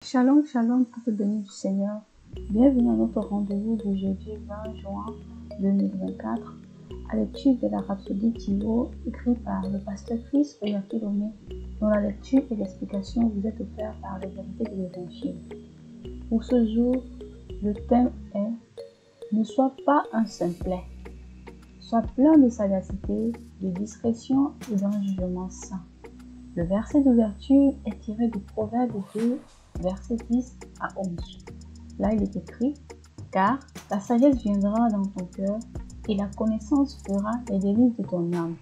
Shalom, shalom, peuple béni du Seigneur. Bienvenue à notre rendez-vous du jeudi 20 juin 2024 à l'étude de la Rhapsodie Thibaut, écrite par le pasteur Chris Oyakilome, dont la lecture et l'explication vous est offerte par les vérités de l'Évangile. Pour ce jour, le thème est « Ne sois pas un simplet, sois plein de sagacité, de discrétion et d'un jugement saint ». Le verset d'ouverture est tiré du Proverbe 2, versets 10 à 11. Là, il est écrit « Car la sagesse viendra dans ton cœur et la connaissance fera les délices de ton âme.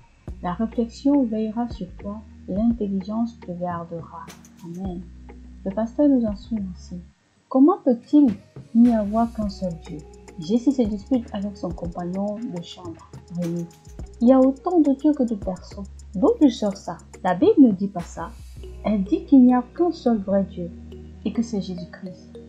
La réflexion veillera sur toi et l'intelligence te gardera. » Amen. Le pasteur nous enseigne ainsi. Comment peut-il n'y avoir qu'un seul Dieu? Jésus se dispute avec son compagnon de chambre, Rémi. Il y a autant de dieux que de personnes. D'où tu sors ça? La Bible ne dit pas ça. Elle dit qu'il n'y a qu'un seul vrai Dieu et que c'est Jésus-Christ.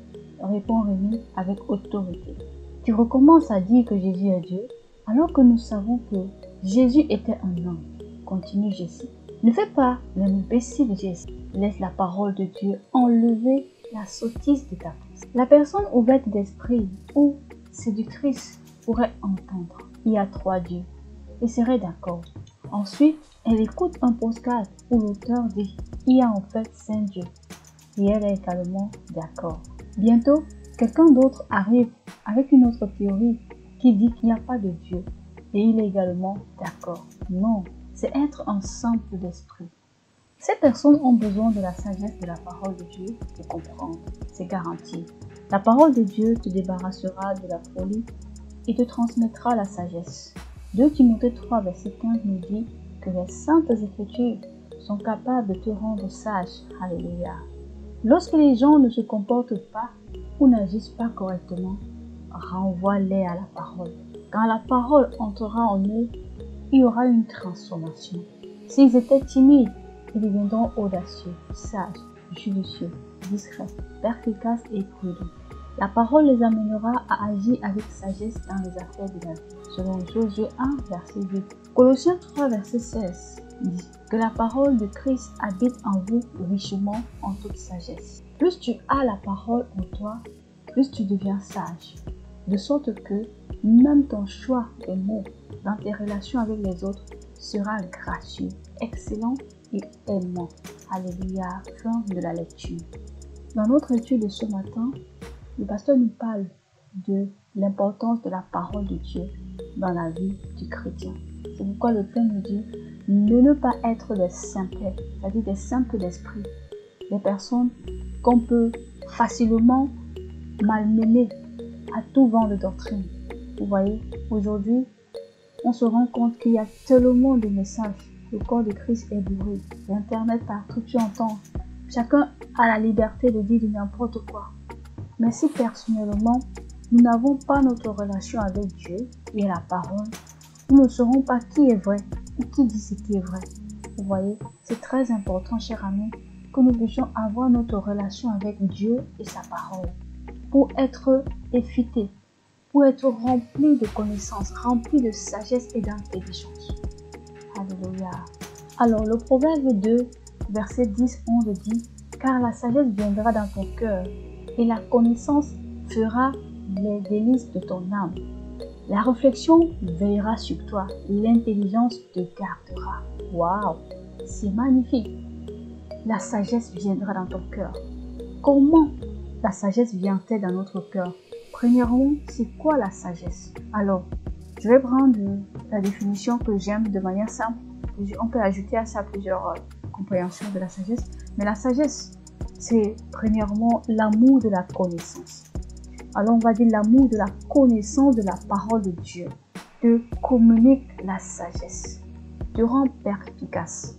Répond Rémi avec autorité. Tu recommences à dire que Jésus est Dieu alors que nous savons que Jésus était un homme. Continue Jésus. Ne fais pas l'imbécile Jésus. Laisse la parole de Dieu enlever la sottise de ta bouche. La personne ouverte d'esprit ou séductrice pourrait entendre. Il y a trois dieux et serait d'accord. Ensuite, elle écoute un podcast où l'auteur dit « Il y a en fait 5 dieux » et elle est également d'accord. Bientôt, quelqu'un d'autre arrive avec une autre théorie qui dit qu'il n'y a pas de Dieu et il est également d'accord. Non, c'est être un simple d'esprit. Ces personnes ont besoin de la sagesse de la parole de Dieu pour comprendre. C'est garanti. La parole de Dieu te débarrassera de la folie et te transmettra la sagesse. 2 Timothée 3, verset 15 nous dit que les saintes écritures sont capables de te rendre sage. Alléluia. Lorsque les gens ne se comportent pas ou n'agissent pas correctement, renvoie-les à la parole. Quand la parole entrera en eux, il y aura une transformation. S'ils étaient timides, ils deviendront audacieux, sages, judicieux, discrets, perspicaces et prudents. La parole les amènera à agir avec sagesse dans les affaires de la vie, selon Josué 1, verset 8. Colossiens 3, verset 16 dit que la parole de Christ habite en vous richement en toute sagesse. Plus tu as la parole en toi, plus tu deviens sage, de sorte que même ton choix des mots dans tes relations avec les autres sera gracieux, excellent et aimant. Alléluia. Fin de la lecture. Dans notre étude de ce matin, le pasteur nous parle de l'importance de la parole de Dieu dans la vie du chrétien. C'est pourquoi le thème nous dit de ne pas être des simplets, c'est-à-dire des simples d'esprit, des personnes qu'on peut facilement malmener à tout vent de doctrine. Vous voyez, aujourd'hui, on se rend compte qu'il y a tellement de messages. Le corps de Christ est bourré. L'internet partout, tu entends. Chacun a la liberté de dire n'importe quoi. Mais si personnellement, nous n'avons pas notre relation avec Dieu et la parole, nous ne saurons pas qui est vrai ou qui dit ce qui est vrai. Vous voyez, c'est très important, chers amis, que nous puissions avoir notre relation avec Dieu et sa parole pour être efficaces, pour être remplis de connaissances, remplis de sagesse et d'intelligence. Alléluia. Alors, le Proverbe 2, verset 10-11 dit « Car la sagesse viendra dans ton cœur et la connaissance fera les délices de ton âme. La réflexion veillera sur toi, l'intelligence te gardera. » Waouh, c'est magnifique. La sagesse viendra dans ton cœur. Comment la sagesse vient-elle dans notre cœur? Premièrement, c'est quoi la sagesse? Alors, je vais prendre la définition que j'aime de manière simple. On peut ajouter à ça plusieurs compréhensions de la sagesse. Mais la sagesse, c'est premièrement l'amour de la connaissance. Alors on va dire l'amour de la connaissance de la parole de Dieu. Te communique la sagesse. Te rend perspicace.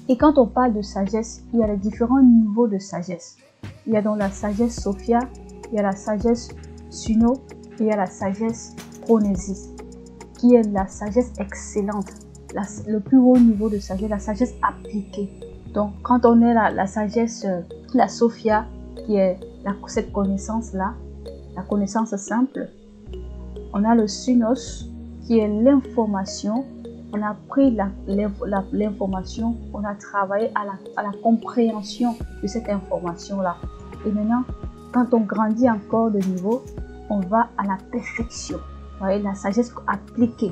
Et quand on parle de sagesse, il y a les différents niveaux de sagesse. Il y a donc la sagesse Sophia, il y a la sagesse Suno, et il y a la sagesse Pronésis, qui est la sagesse excellente. Le plus haut niveau de sagesse, la sagesse appliquée. Donc, quand on est la sagesse, la Sophia, qui est cette connaissance-là, la connaissance simple, on a le Sunos, qui est l'information. On a pris l'information, on a travaillé à la compréhension de cette information-là. Et maintenant, quand on grandit encore de niveau, on va à la perfection. Vous voyez, la sagesse appliquée.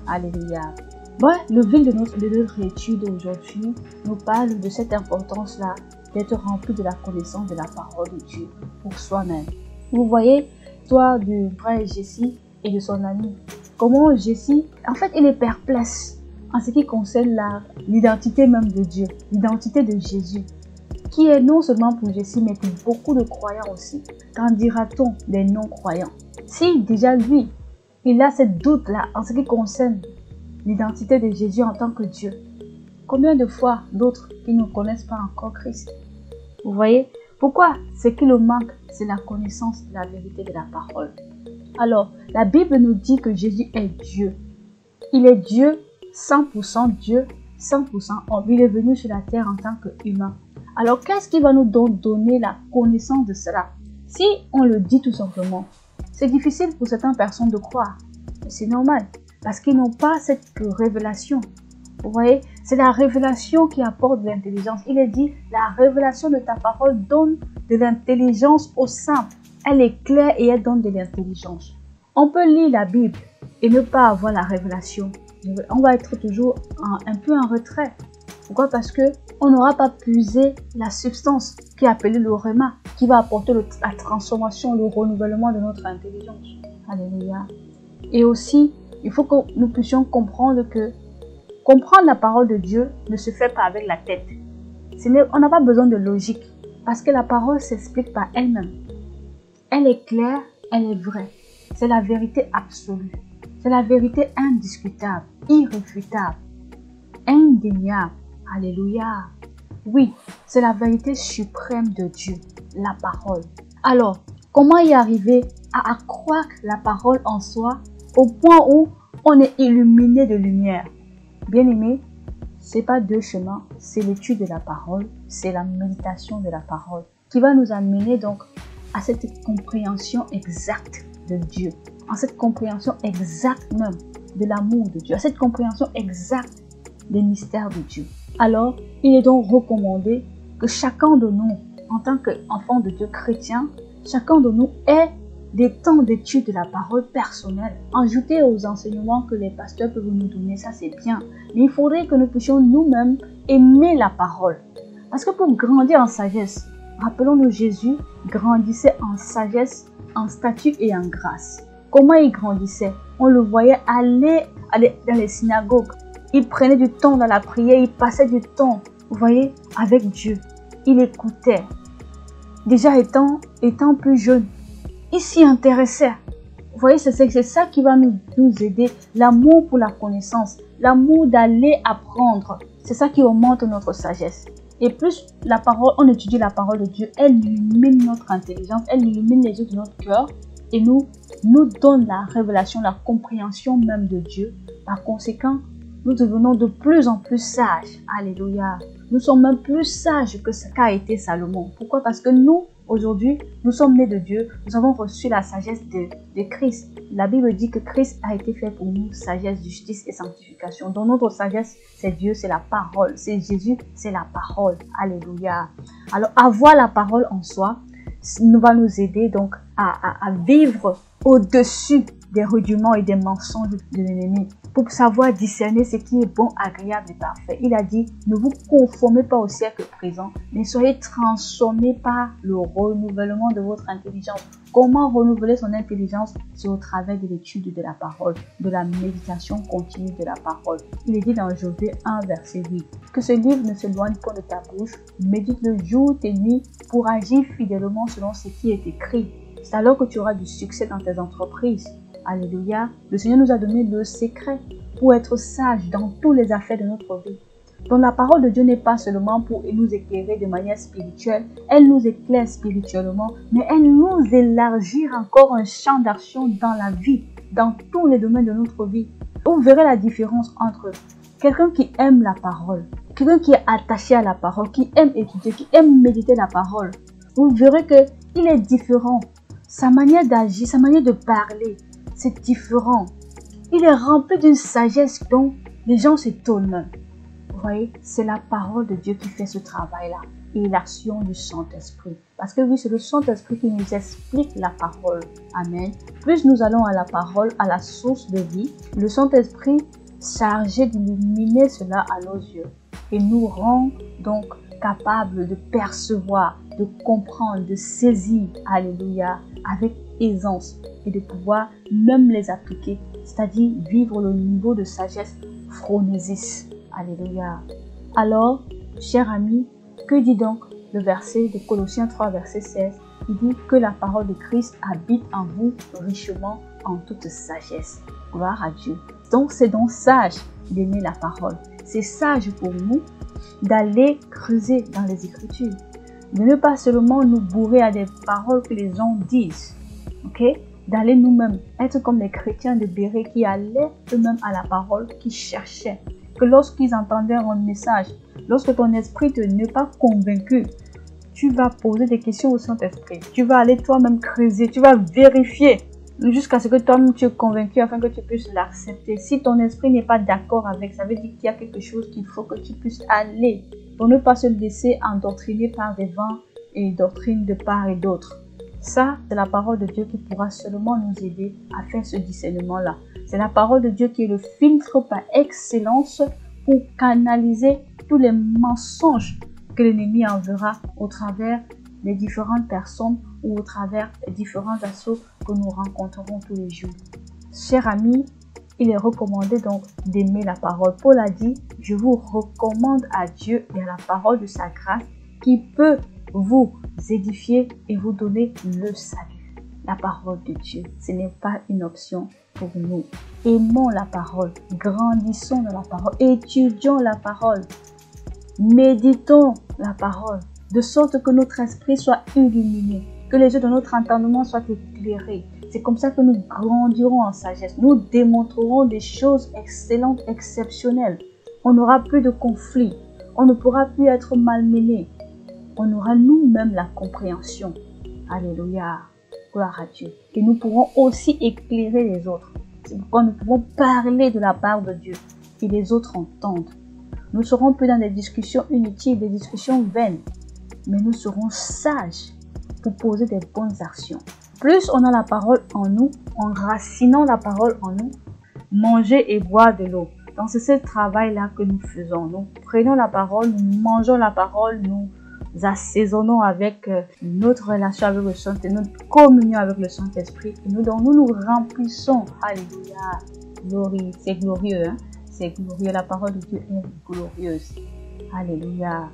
Alléluia. Bon, le fil de notre étude aujourd'hui nous parle de cette importance-là d'être rempli de la connaissance de la parole de Dieu pour soi-même. Vous voyez, toi du frère Jessie et de son ami, comment Jessie, en fait, il est perplexe en ce qui concerne l'identité même de Dieu, l'identité de Jésus, qui est non seulement pour Jessie, mais pour beaucoup de croyants aussi. Qu'en dira-t-on des non-croyants? Si déjà lui, il a ce doute-là en ce qui concerne l'identité de Jésus en tant que Dieu, combien de fois d'autres qui ne connaissent pas encore Christ? Vous voyez? Pourquoi? Ce qui le manque, c'est la connaissance de la vérité de la parole. Alors, la Bible nous dit que Jésus est Dieu. Il est Dieu, 100% Dieu, 100% homme. Il est venu sur la terre en tant qu'humain. Alors, qu'est-ce qui va nous donner la connaissance de cela? Si on le dit tout simplement, c'est difficile pour certaines personnes de croire. Mais c'est normal, parce qu'ils n'ont pas cette révélation. Vous voyez, c'est la révélation qui apporte de l'intelligence. Il est dit, la révélation de ta parole donne de l'intelligence aux simples. Elle est claire et elle donne de l'intelligence. On peut lire la Bible et ne pas avoir la révélation. On va être toujours un peu en retrait. Pourquoi? Parce que on n'aura pas puisé la substance qui est appelée le rhéma, qui va apporter la transformation, le renouvellement de notre intelligence. Alléluia. Et aussi, il faut que nous puissions comprendre que comprendre la parole de Dieu ne se fait pas avec la tête. On n'a pas besoin de logique, parce que la parole s'explique par elle-même. Elle est claire, elle est vraie. C'est la vérité absolue. C'est la vérité indiscutable, irréfutable, indéniable. Alléluia. Oui, c'est la vérité suprême de Dieu, la parole. Alors, comment y arriver à accroître la parole en soi au point où on est illuminé de lumière? Bien-aimé, c'est pas deux chemins, c'est l'étude de la parole, c'est la méditation de la parole qui va nous amener donc à cette compréhension exacte de Dieu, à cette compréhension exacte même de l'amour de Dieu, à cette compréhension exacte des mystères de Dieu. Alors, il est donc recommandé que chacun de nous, en tant qu'enfant de Dieu chrétien, chacun de nous ait des temps d'étude de la parole personnelle, ajoutés aux enseignements que les pasteurs peuvent nous donner, ça c'est bien. Mais il faudrait que nous puissions nous-mêmes aimer la parole. Parce que pour grandir en sagesse, rappelons-nous, Jésus grandissait en sagesse, en statut et en grâce. Comment il grandissait? On le voyait aller dans les synagogues. Il prenait du temps dans la prière, il passait du temps, vous voyez, avec Dieu. Il écoutait. Déjà étant plus jeune, il s'y intéressait. Vous voyez, c'est ça qui va nous aider. L'amour pour la connaissance, l'amour d'aller apprendre. C'est ça qui augmente notre sagesse. Et plus la parole, on étudie la parole de Dieu, elle illumine notre intelligence, elle illumine les yeux de notre cœur et nous donne la révélation, la compréhension même de Dieu. Par conséquent, nous devenons de plus en plus sages. Alléluia. Nous sommes même plus sages que ce qu'a été Salomon. Pourquoi? Parce que nous, aujourd'hui, nous sommes nés de Dieu. Nous avons reçu la sagesse de Christ. La Bible dit que Christ a été fait pour nous sagesse, justice et sanctification. Donc notre sagesse, c'est Dieu, c'est la parole. C'est Jésus, c'est la parole. Alléluia. Alors avoir la parole en soi va nous aider donc à vivre au-dessus des rudiments et des mensonges de l'ennemi, pour savoir discerner ce qui est bon, agréable et parfait. Il a dit, ne vous conformez pas au siècle présent, mais soyez transformés par le renouvellement de votre intelligence. Comment renouveler son intelligence? C'est au travers de l'étude de la parole, de la méditation continue de la parole. Il est dit dans Josué 1, verset 8, que ce livre ne s'éloigne pas de ta bouche, médite-le jour et nuit pour agir fidèlement selon ce qui est écrit. C'est alors que tu auras du succès dans tes entreprises. Alléluia. Le Seigneur nous a donné le secret pour être sage dans tous les affaires de notre vie. Donc la parole de Dieu n'est pas seulement pour nous éclairer de manière spirituelle, elle nous éclaire spirituellement, mais elle nous élargit encore un champ d'action dans la vie, dans tous les domaines de notre vie. Vous verrez la différence entre quelqu'un qui aime la parole, quelqu'un qui est attaché à la parole, qui aime étudier, qui aime méditer la parole. Vous verrez qu'il est différent. Sa manière d'agir, sa manière de parler, c'est différent. Il est rempli d'une sagesse dont les gens s'étonnent. Vous Vous voyez, c'est la parole de Dieu qui fait ce travail-là et l'action du Saint-Esprit. Parce que oui, c'est le Saint-Esprit qui nous explique la parole. Amen. Plus nous allons à la parole, à la source de vie, le Saint-Esprit chargé d'illuminer cela à nos yeux et nous rend donc capables de percevoir, de comprendre, de saisir, alléluia, avec aisance et de pouvoir même les appliquer, c'est-à-dire vivre le niveau de sagesse phronésis. Alléluia. Alors, chers amis, que dit donc le verset de Colossiens 3, verset 16? Il dit que la parole de Christ habite en vous richement en toute sagesse. Gloire à Dieu. Donc, c'est donc sage d'aimer la parole. C'est sage pour nous d'aller creuser dans les Écritures. De ne pas seulement nous bourrer à des paroles que les gens disent. Ok? D'aller nous-mêmes être comme les chrétiens de Béret qui allaient eux-mêmes à la parole, qui cherchaient. Que lorsqu'ils entendaient un message, lorsque ton esprit n'est pas convaincu, tu vas poser des questions au Saint-Esprit. Tu vas aller toi-même creuser, tu vas vérifier jusqu'à ce que toi-même tu es convaincu afin que tu puisses l'accepter. Si ton esprit n'est pas d'accord avec, ça veut dire qu'il y a quelque chose qu'il faut que tu puisses aller pour ne pas se laisser endoctriner par des vents et doctrines de part et d'autre. Ça, c'est la parole de Dieu qui pourra seulement nous aider à faire ce discernement-là. C'est la parole de Dieu qui est le filtre par excellence pour canaliser tous les mensonges que l'ennemi enverra au travers des différentes personnes ou au travers des différents assauts que nous rencontrerons tous les jours. Chers amis, il est recommandé donc d'aimer la parole. Paul a dit, je vous recommande à Dieu et à la parole de sa grâce qui peut vous édifier et vous donner le salut. La parole de Dieu, ce n'est pas une option pour nous. Aimons la parole, grandissons dans la parole, étudions la parole, méditons la parole, de sorte que notre esprit soit illuminé, que les yeux de notre entendement soient éclairés. C'est comme ça que nous grandirons en sagesse. Nous démontrerons des choses excellentes, exceptionnelles. On n'aura plus de conflits. On ne pourra plus être malmené. On aura nous-mêmes la compréhension. Alléluia. Gloire à Dieu. Et nous pourrons aussi éclairer les autres. C'est pourquoi nous pouvons parler de la part de Dieu et les autres entendent. Nous ne serons plus dans des discussions inutiles, des discussions vaines, mais nous serons sages pour poser des bonnes actions. Plus on a la parole en nous, enracinant la parole en nous, manger et boire de l'eau. Donc c'est ce travail-là que nous faisons. Nous prenons la parole, nous mangeons la parole, nous assaisonnons avec notre relation avec le Saint-Esprit, notre communion avec le Saint-Esprit. Et nous nous remplissons. Alléluia. Glorie. C'est glorieux. Hein? C'est glorieux. La parole de Dieu est glorieuse. Alléluia.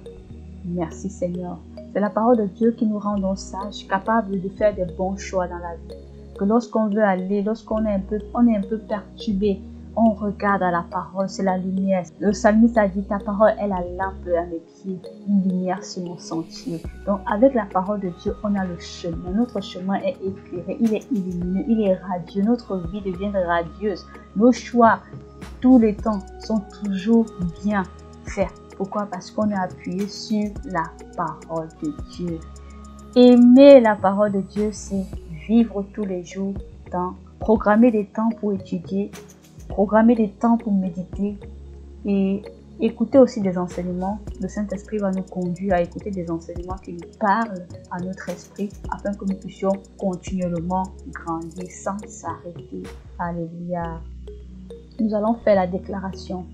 Merci Seigneur. C'est la parole de Dieu qui nous rend donc sages, capables de faire des bons choix dans la vie. Que lorsqu'on veut aller, lorsqu'on est un peu perturbé, on regarde à la parole, c'est la lumière. Le psalmiste a dit, ta parole est la lampe à mes pieds, une lumière sur mon sentier. Donc avec la parole de Dieu, on a le chemin. Notre chemin est éclairé, il est illuminé, il est radieux. Notre vie devient radieuse. Nos choix, tous les temps, sont toujours bien faits. Pourquoi? Parce qu'on est appuyé sur la parole de Dieu. Aimer la parole de Dieu, c'est vivre tous les jours, programmer des temps pour étudier, programmer des temps pour méditer et écouter aussi des enseignements. Le Saint-Esprit va nous conduire à écouter des enseignements qui nous parlent à notre esprit afin que nous puissions continuellement grandir sans s'arrêter. Alléluia. Nous allons faire la déclaration.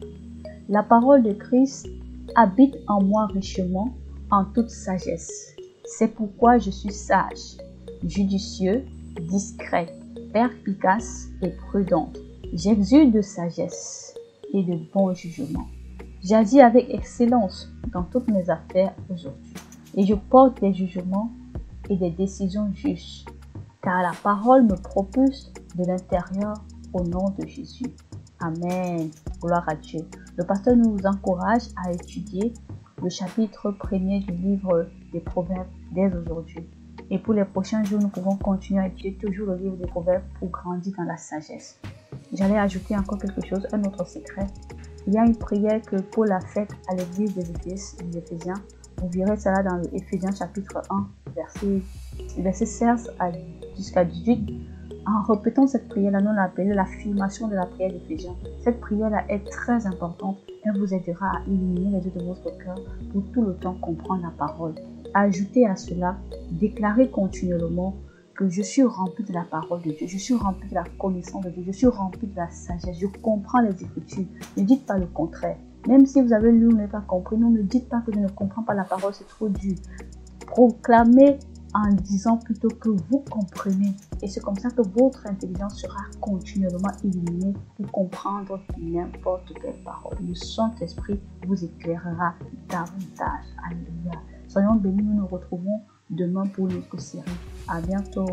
La parole de Christ habite en moi richement en toute sagesse. C'est pourquoi je suis sage, judicieux, discret, perspicace et prudente. J'exude de sagesse et de bon jugement. J'agis avec excellence dans toutes mes affaires aujourd'hui. Et je porte des jugements et des décisions justes, car la parole me propulse de l'intérieur au nom de Jésus. Amen. Gloire à Dieu. Le pasteur nous encourage à étudier le chapitre 1er du livre des Proverbes dès aujourd'hui. Et pour les prochains jours, nous pouvons continuer à étudier toujours le livre des Proverbes pour grandir dans la sagesse. J'allais ajouter encore quelque chose, un autre secret. Il y a une prière que Paul a faite à l'église des Éphésiens. Vous verrez cela dans Éphésiens chapitre 1, verset 16 jusqu'à 18. En répétant cette prière-là, nous l'appelons l'affirmation de la prière d'Éphésiens. Cette prière-là est très importante Elle vous aidera à éliminer les doutes de votre cœur pour tout le temps comprendre la parole. Ajoutez à cela, déclarez continuellement que je suis rempli de la parole de Dieu, je suis rempli de la connaissance de Dieu, je suis rempli de la sagesse, je comprends les Écritures. Ne dites pas le contraire. Même si vous avez lu ou n'avez pas compris, non, ne dites pas que je ne comprends pas la parole, c'est trop dur. Proclamez en disant plutôt que vous comprenez. Et c'est comme ça que votre intelligence sera continuellement illuminée pour comprendre n'importe quelle parole. Le Saint-Esprit vous éclairera davantage. Alléluia. Soyons bénis, nous nous retrouvons demain pour notre série. À bientôt.